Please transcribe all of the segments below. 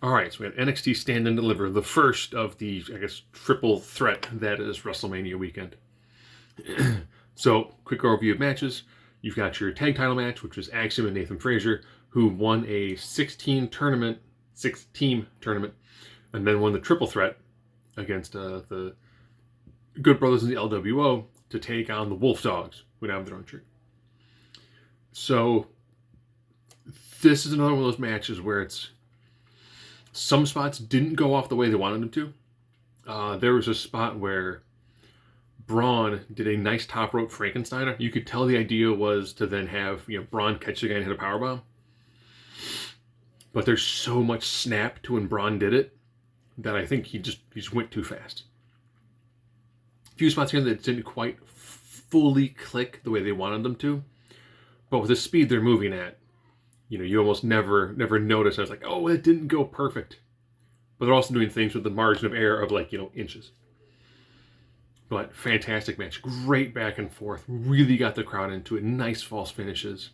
All right, so we have NXT Stand and Deliver, the first of the, I guess, triple threat that is WrestleMania weekend. So, quick overview of matches. You've got your tag title match, which was Axiom and Nathan Frazier, who won a 6-team tournament, and then won the triple threat against the Good Brothers in the LWO to take on the Wolf Dogs, who now have their own shirt. So, this is another one of those matches where some spots didn't go off the way they wanted them to. There was a spot where Braun did a nice top rope Frankensteiner. You could tell the idea was to then have Braun catch the guy and hit a powerbomb. But there's so much snap to when Braun did it that I think he just went too fast. A few spots here that didn't quite fully click the way they wanted them to. But with the speed they're moving at, you almost never notice. I was like, oh, it didn't go perfect. But they're also doing things with the margin of error of inches. But fantastic match. Great back and forth. Really got the crowd into it. Nice false finishes.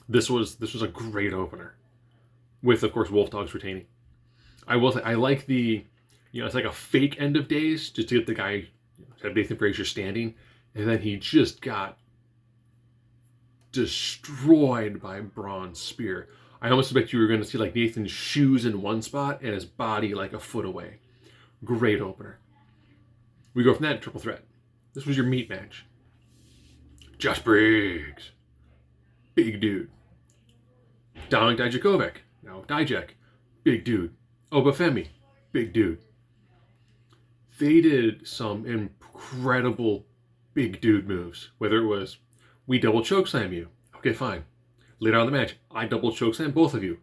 This was a great opener. With, of course, Wolf Dogs retaining. I will say, I like the, it's like a fake end of days just to get the guy, have Nathan Frazier standing. And then he just got destroyed by Braun's spear. I almost expect you were going to see Nathan's shoes in one spot and his body a foot away. Great opener. We go from that to triple threat. This was your meat match. Josh Briggs, big dude. Dominic Dijakovic, now Dijak, big dude. Obafemi, big dude. They did some incredible big dude moves. Whether it was, we double chokeslam you. Okay, fine. Later on in the match, I double chokeslam both of you.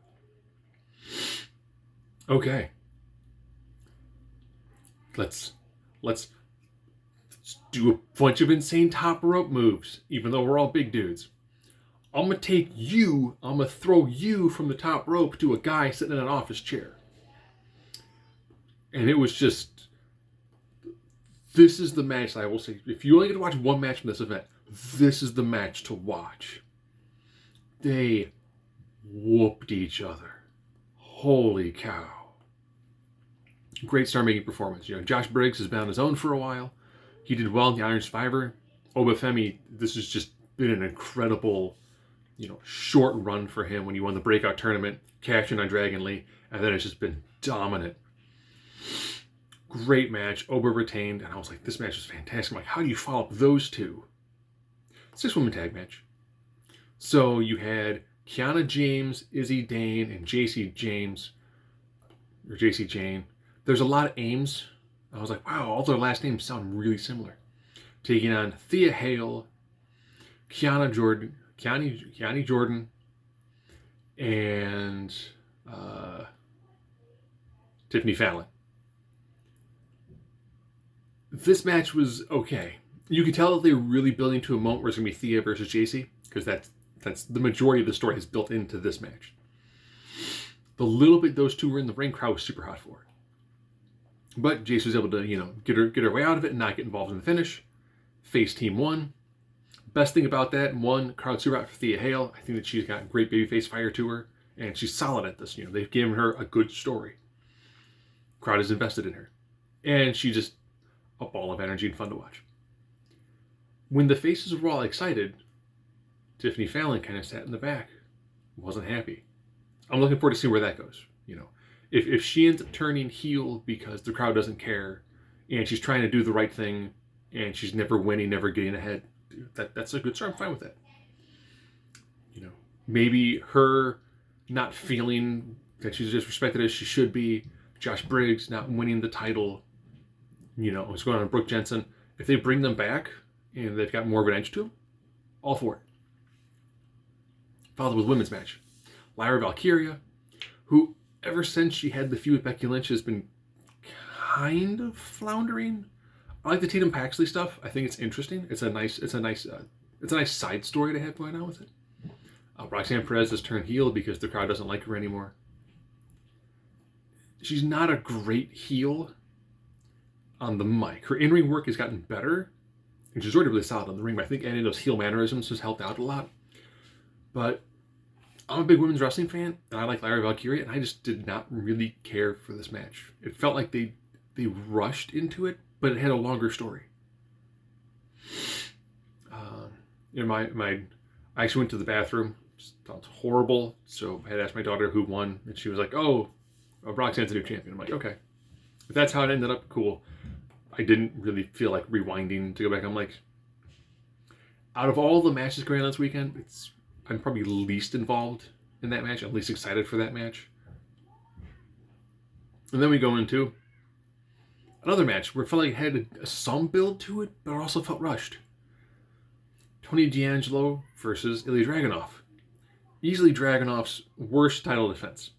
Okay. Let's do a bunch of insane top rope moves, even though we're all big dudes. I'm going to throw you from the top rope to a guy sitting in an office chair. And it was just, this is the match I will say, if you only get to watch one match from this event, this is the match to watch. They whooped each other. Holy cow. Great star-making performance. Josh Briggs has been on his own for a while. He did well in the Iron Survivor. Obafemi, this has just been an incredible, short run for him when he won the breakout tournament, cashed in on Dragon Lee, and then it's just been dominant. Great match. Oba retained, and I was like, this match is fantastic. I'm like, how do you follow up those two? 6-woman tag match. So you had Kiana James, Izzy Dane, and JC Jane. There's a lot of Ames. I was like, wow, all their last names sound really similar. Taking on Thea Hale, Kiani Jordan, and Tiffany Fallon. This match was okay. You could tell that they were really building to a moment where it's going to be Thea versus JC, because that's the majority of the story is built into this match. The little bit those two were in the ring, crowd was super hot for it. But Jace was able to, get her way out of it and not get involved in the finish. Face team won. Best thing about that, one, crowd super hot for Thea Hale. I think that she's got great babyface fire to her, and she's solid at this. They've given her a good story. Crowd is invested in her. And she's just a ball of energy and fun to watch. When the faces were all excited, Tiffany Fallon kind of sat in the back. Wasn't happy. I'm looking forward to seeing where that goes. If she ends up turning heel because the crowd doesn't care, and she's trying to do the right thing, and she's never winning, never getting ahead, that's a good story. I'm fine with that. Maybe her not feeling that she's disrespected as she should be, Josh Briggs not winning the title, what's going on with Brooke Jensen. If they bring them back and they've got more of an edge to them, all for it. Followed with women's match. Lyra Valkyria, who ever since she had the feud with Becky Lynch has been kind of floundering. I like the Tatum Paxley stuff. I think it's interesting. It's a nice side story to have going on with it. Roxanne Perez has turned heel because the crowd doesn't like her anymore. She's not a great heel on the mic. Her in-ring work has gotten better, and she's already really solid on the ring. But I think any of those heel mannerisms has helped out a lot. But I'm a big women's wrestling fan, and I like Lyra Valkyria, and I just did not really care for this match. It felt like they rushed into it, but it had a longer story. I actually went to the bathroom. Sounds horrible. So I had asked my daughter who won, and she was like, "Oh, Roxanne's a new champion." I'm like, "Okay, if that's how it ended up, cool." I didn't really feel like rewinding to go back. I'm like, out of all the matches going on this weekend, I'm probably least involved in that match. I'm least excited for that match. And then we go into another match where it felt like it had some build to it, but it also felt rushed. Tony D'Angelo versus Ilya Dragunov. Easily Dragunov's worst title defense.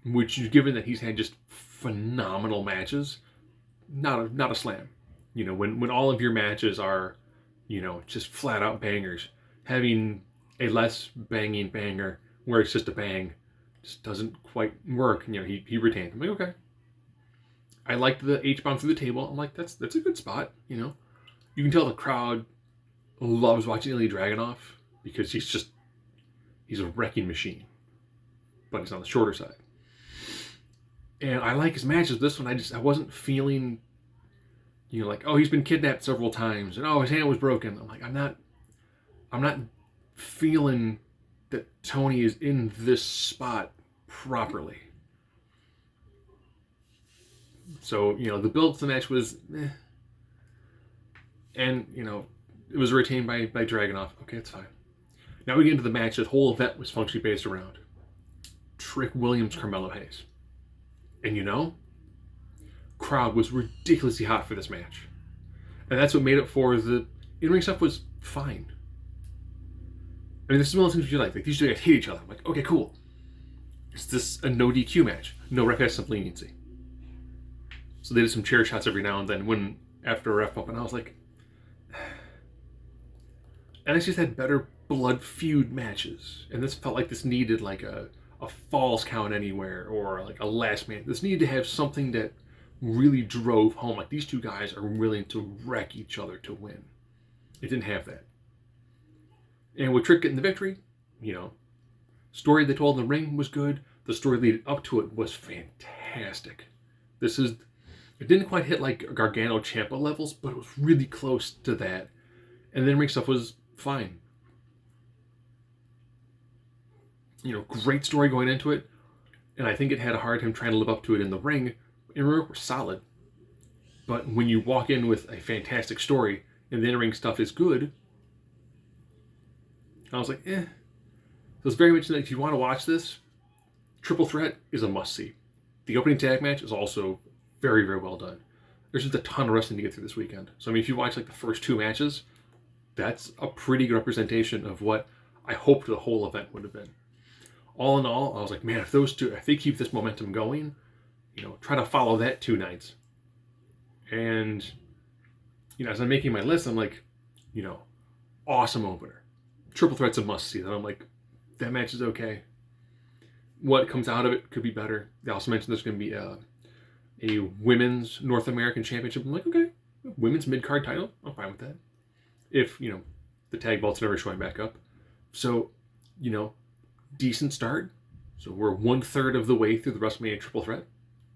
Which, given that he's had just phenomenal matches, not a slam. You know, when all of your matches are, you know, just flat out bangers, having a less banging banger where it's just a bang just doesn't quite work. You know, he retained. I'm like, okay. I liked the H-bomb through the table. I'm like, that's a good spot, you know. You can tell the crowd loves watching Ilya Dragunov because he's a wrecking machine. But he's on the shorter side. And I like his matches. This one, I wasn't feeling, you know, like, oh, he's been kidnapped several times, and oh, his hand was broken. I'm like, I'm not feeling that Tony is in this spot properly. So, you know, the build to the match was, and, you know, it was retained by Dragunov. Okay, it's fine. Now we get into the match. The whole event was functionally based around Trick Williams, Carmelo Hayes. And you know, crowd was ridiculously hot for this match. And that's what made it for the in-ring stuff was fine. I mean, this is one of those things you like these two guys hate each other. I'm like, okay, cool. Is this a no DQ match? No, ref has some leniency. So they did some chair shots every now and then when after a ref bump, and I was like, and I just had better blood feud matches. And this felt like this needed like a falls count anywhere or like a last man. This needed to have something that really drove home. Like these two guys are willing to wreck each other to win. It didn't have that. And with Trick getting the victory, you know, story they told in the ring was good. The story leading up to it was fantastic. It didn't quite hit like Gargano Ciampa levels, but it was really close to that. And then ring stuff was fine. You know, great story going into it. And I think it had a hard time trying to live up to it in the ring. In ring were solid. But when you walk in with a fantastic story and the in-ring stuff is good, I was like, eh. So it's very much like if you want to watch this, Triple Threat is a must-see. The opening tag match is also very, very well done. There's just a ton of wrestling to get through this weekend. So, I mean, if you watch like the first two matches, that's a pretty good representation of what I hoped the whole event would have been. All in all, I was like, man, if they keep this momentum going, you know, try to follow that 2 nights. And, you know, as I'm making my list, I'm like, you know, awesome opener. Triple Threat's a must-see. Then I'm like, that match is okay. What comes out of it could be better. They also mentioned there's going to be a women's North American Championship. I'm like, okay, women's mid-card title. I'm fine with that. If, you know, the tag belt's never showing back up. So, you know, decent start. So we're 1/3 of the way through the WrestleMania Triple Threat.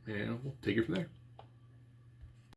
And we'll take it from there.